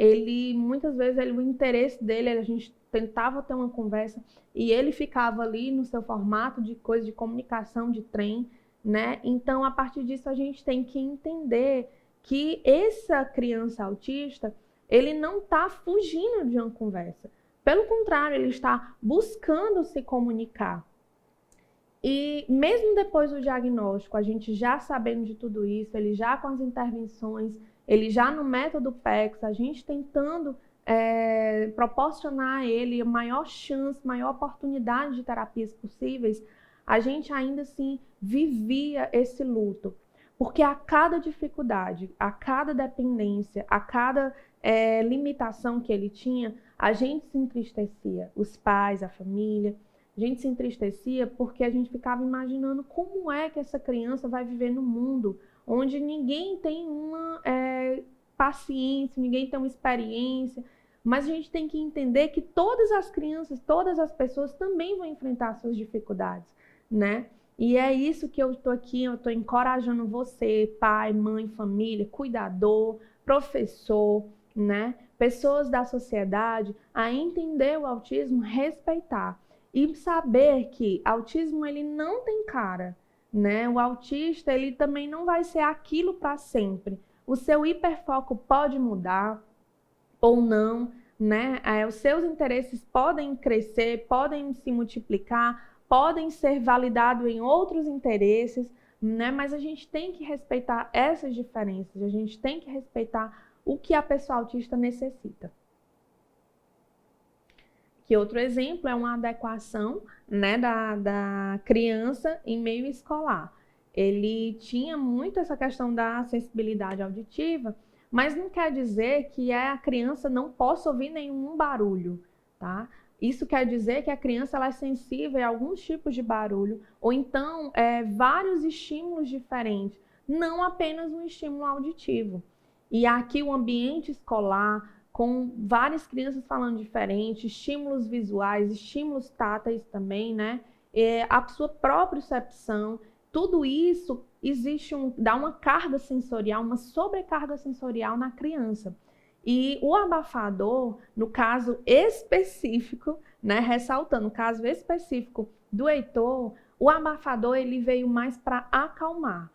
Muitas vezes, o interesse dele, a gente tentava ter uma conversa e ele ficava ali no seu formato de coisa de comunicação de trem, né? Então, a partir disso, a gente tem que entender que essa criança autista, ele não está fugindo de uma conversa. Pelo contrário, ele está buscando se comunicar. E mesmo depois do diagnóstico, a gente já sabendo de tudo isso, ele já com as intervenções, ele já no método PECS, a gente tentando proporcionar a ele a maior chance, maior oportunidade de terapias possíveis, a gente ainda assim vivia esse luto. Porque a cada dificuldade, a cada dependência, a cada limitação que ele tinha, a gente se entristecia, os pais, a família. A gente se entristecia porque a gente ficava imaginando como é que essa criança vai viver no mundo onde ninguém tem uma paciência, ninguém tem uma experiência. Mas a gente tem que entender que todas as crianças, todas as pessoas também vão enfrentar suas dificuldades, né? E é isso que eu estou aqui, eu estou encorajando você, pai, mãe, família, cuidador, professor, né? Pessoas da sociedade a entender o autismo, respeitar. E saber que autismo ele não tem cara, né? O autista ele também não vai ser aquilo para sempre. O seu hiperfoco pode mudar ou não, né? Os seus interesses podem crescer, podem se multiplicar, podem ser validados em outros interesses, né? Mas a gente tem que respeitar essas diferenças, a gente tem que respeitar o que a pessoa autista necessita. Que outro exemplo é uma adequação, né, da criança em meio escolar. Ele tinha muito essa questão da sensibilidade auditiva, mas não quer dizer que a criança não possa ouvir nenhum barulho, tá? Isso quer dizer que a criança ela é sensível a alguns tipos de barulho, ou então vários estímulos diferentes, não apenas um estímulo auditivo. E aqui o ambiente escolar, com várias crianças falando diferente, estímulos visuais, estímulos táteis também, né? A sua própria percepção, tudo isso dá uma carga sensorial, uma sobrecarga sensorial na criança. E o abafador, no caso específico, né, ressaltando o caso específico do Heitor, o abafador ele veio mais para acalmar.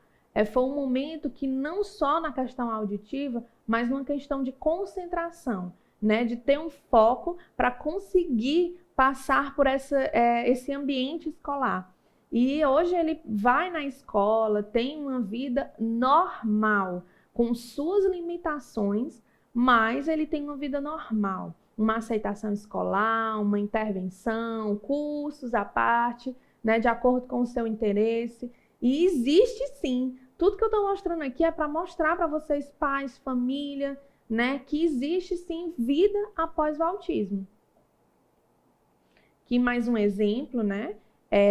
Foi um momento que não só na questão auditiva, mas numa questão de concentração, né, de ter um foco para conseguir passar por esse ambiente escolar. E hoje ele vai na escola, tem uma vida normal, com suas limitações, mas ele tem uma vida normal, uma aceitação escolar, uma intervenção, cursos à parte, né, de acordo com o seu interesse. E existe sim, tudo que eu estou mostrando aqui é para mostrar para vocês, pais, família, né, que existe sim vida após o autismo. Aqui mais um exemplo, né,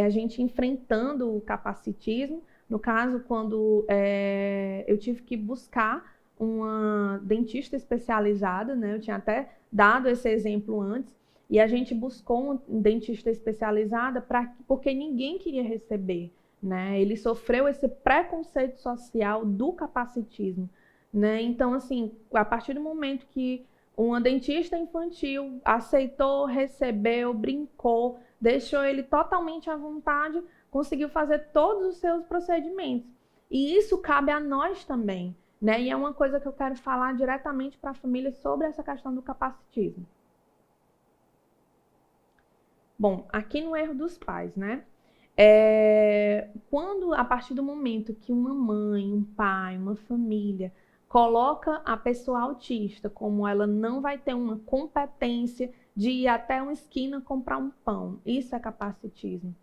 a gente enfrentando o capacitismo, no caso quando eu tive que buscar uma dentista especializada, né? Eu tinha até dado esse exemplo antes, e a gente buscou um dentista especializada porque ninguém queria receber, né? Ele sofreu esse preconceito social do capacitismo, né? Então, assim, a partir do momento que uma dentista infantil aceitou, recebeu, brincou, deixou ele totalmente à vontade, conseguiu fazer todos os seus procedimentos. E isso cabe a nós também, né? E é uma coisa que eu quero falar diretamente para a família sobre essa questão do capacitismo. Bom, aqui no erro dos pais, né? Quando, a partir do momento que uma mãe, um pai, uma família coloca a pessoa autista como ela não vai ter uma competência de ir até uma esquina comprar um pão, isso é capacitismo.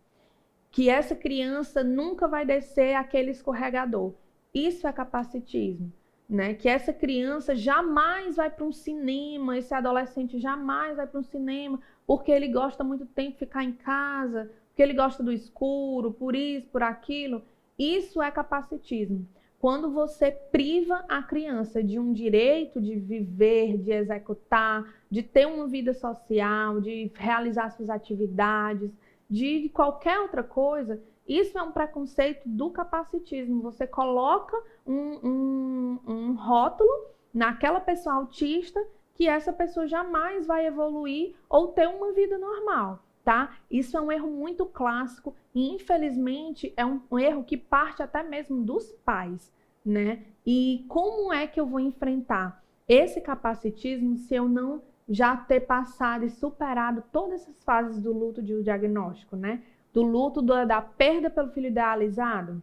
Que essa criança nunca vai descer aquele escorregador, isso é capacitismo, né? Que essa criança jamais vai para um cinema, esse adolescente jamais vai para um cinema porque ele gosta muito tempo de ficar em casa, porque ele gosta do escuro, por isso, por aquilo. Isso é capacitismo. Quando você priva a criança de um direito de viver, de executar, de ter uma vida social, de realizar suas atividades, de qualquer outra coisa, isso é um preconceito do capacitismo. Você coloca um rótulo naquela pessoa autista que essa pessoa jamais vai evoluir ou ter uma vida normal, tá? Isso é um erro muito clássico e, infelizmente, é um erro que parte até mesmo dos pais, né? E como é que eu vou enfrentar esse capacitismo se eu não já ter passado e superado todas essas fases do luto de diagnóstico, né? do luto da perda pelo filho idealizado?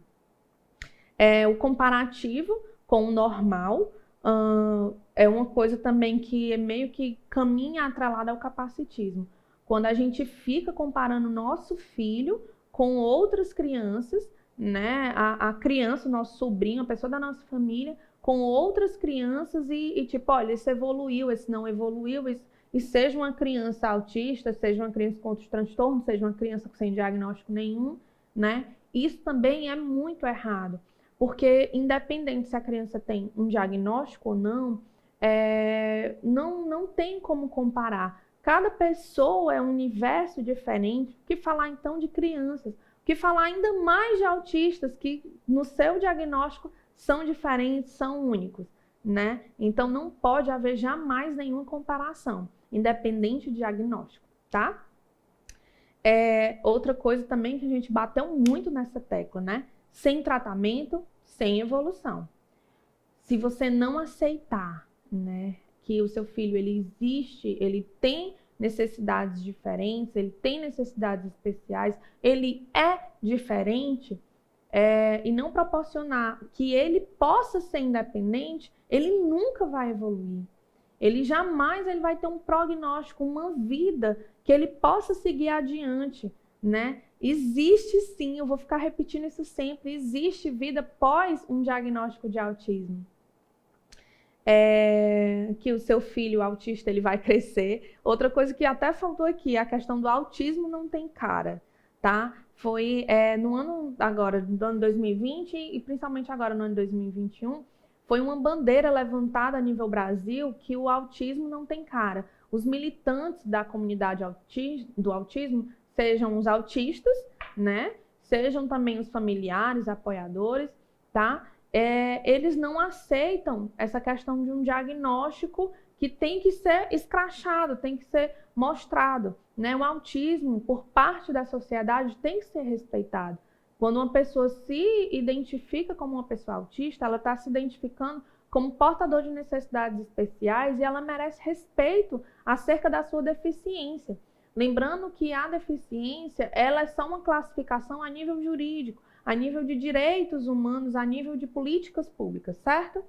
O comparativo com o normal é uma coisa também que é meio que caminha atrelada ao capacitismo. Quando a gente fica comparando nosso filho com outras crianças, né, a criança, o nosso sobrinho, a pessoa da nossa família, com outras crianças e tipo, olha, esse evoluiu, esse não evoluiu, e seja uma criança autista, seja uma criança com outros transtornos, seja uma criança sem diagnóstico nenhum, né? Isso também é muito errado, porque independente se a criança tem um diagnóstico ou não, não tem como comparar. Cada pessoa é um universo diferente. O que falar então de crianças? O que falar ainda mais de autistas que no seu diagnóstico são diferentes, são únicos, né? Então não pode haver jamais nenhuma comparação, independente de diagnóstico, tá? Outra coisa também que a gente bateu muito nessa tecla, né? Sem tratamento, sem evolução. Se você não aceitar, né, que o seu filho ele existe, ele tem necessidades diferentes, ele tem necessidades especiais, ele é diferente, e não proporcionar que ele possa ser independente, ele nunca vai evoluir. Ele jamais vai ter um prognóstico, uma vida que ele possa seguir adiante, né? Existe sim, eu vou ficar repetindo isso sempre, existe vida pós um diagnóstico de autismo. Que o seu filho autista ele vai crescer. Outra coisa que até faltou aqui, a questão do autismo não tem cara, tá? Foi no ano agora, do ano 2020 e principalmente agora no ano 2021, foi uma bandeira levantada a nível Brasil que o autismo não tem cara. Os militantes da comunidade do autismo, sejam os autistas, né? Sejam também os familiares, apoiadores, tá? Eles não aceitam essa questão de um diagnóstico que tem que ser escrachado, tem que ser mostrado, né? O autismo, por parte da sociedade, tem que ser respeitado. Quando uma pessoa se identifica como uma pessoa autista, ela está se identificando como portador de necessidades especiais e ela merece respeito acerca da sua deficiência. Lembrando que a deficiência, ela é só uma classificação a nível jurídico, a nível de direitos humanos, a nível de políticas públicas, certo?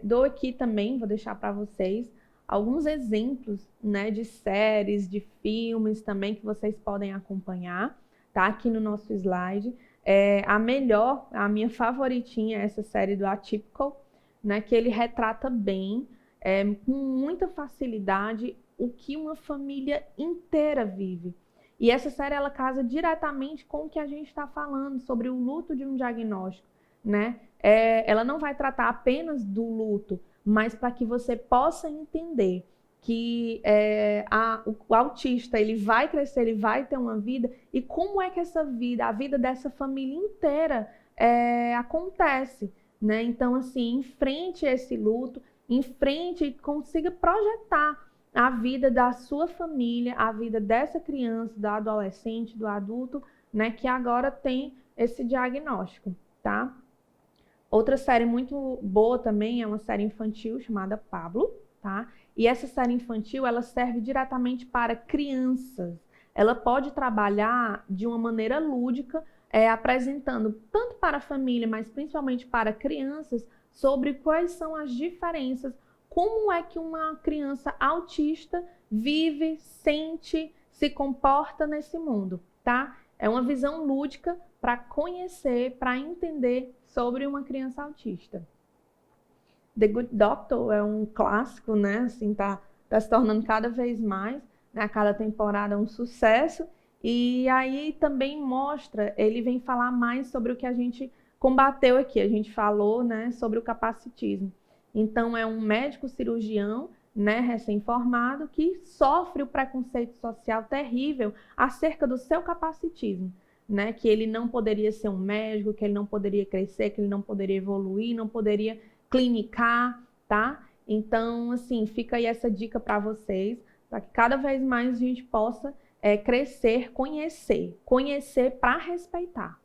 Dou aqui também, vou deixar para vocês, alguns exemplos, né, de séries, de filmes também que vocês podem acompanhar, tá? Aqui no nosso slide. A minha favoritinha é essa série do Atypical, né, que ele retrata bem, com muita facilidade, o que uma família inteira vive. E essa série, ela casa diretamente com o que a gente está falando sobre o luto de um diagnóstico, né? Ela não vai tratar apenas do luto, mas para que você possa entender que o autista ele vai crescer, ele vai ter uma vida, e como é que essa vida, a vida dessa família inteira acontece, né? Então, assim, enfrente esse luto, enfrente e consiga projetar a vida da sua família, a vida dessa criança, do adolescente, do adulto, né, que agora tem esse diagnóstico, tá? Outra série muito boa também é uma série infantil chamada Pablo, tá? E essa série infantil, ela serve diretamente para crianças. Ela pode trabalhar de uma maneira lúdica, apresentando tanto para a família, mas principalmente para crianças, sobre quais são as diferenças, como é que uma criança autista vive, sente, se comporta nesse mundo, tá? É uma visão lúdica para conhecer, para entender sobre uma criança autista. The Good Doctor é um clássico, né? Assim, tá se tornando cada vez mais, né? A cada temporada é um sucesso. E aí também mostra, ele vem falar mais sobre o que a gente combateu aqui. A gente falou, né, sobre o capacitismo. Então, é um médico cirurgião, né, recém-formado, que sofre o preconceito social terrível acerca do seu capacitismo, né, que ele não poderia ser um médico, que ele não poderia crescer, que ele não poderia evoluir, não poderia clinicar, tá? Então, assim, fica aí essa dica para vocês, para que cada vez mais a gente possa crescer, conhecer para respeitar.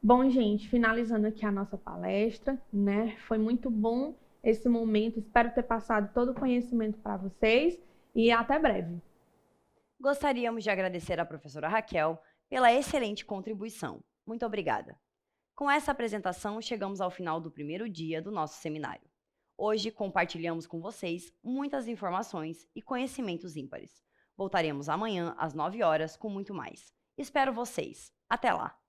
Bom, gente, finalizando aqui a nossa palestra, né? Foi muito bom esse momento. Espero ter passado todo o conhecimento para vocês e até breve. Gostaríamos de agradecer à professora Raquel pela excelente contribuição. Muito obrigada. Com essa apresentação, chegamos ao final do primeiro dia do nosso seminário. Hoje, compartilhamos com vocês muitas informações e conhecimentos ímpares. Voltaremos amanhã, às 9 horas, com muito mais. Espero vocês. Até lá!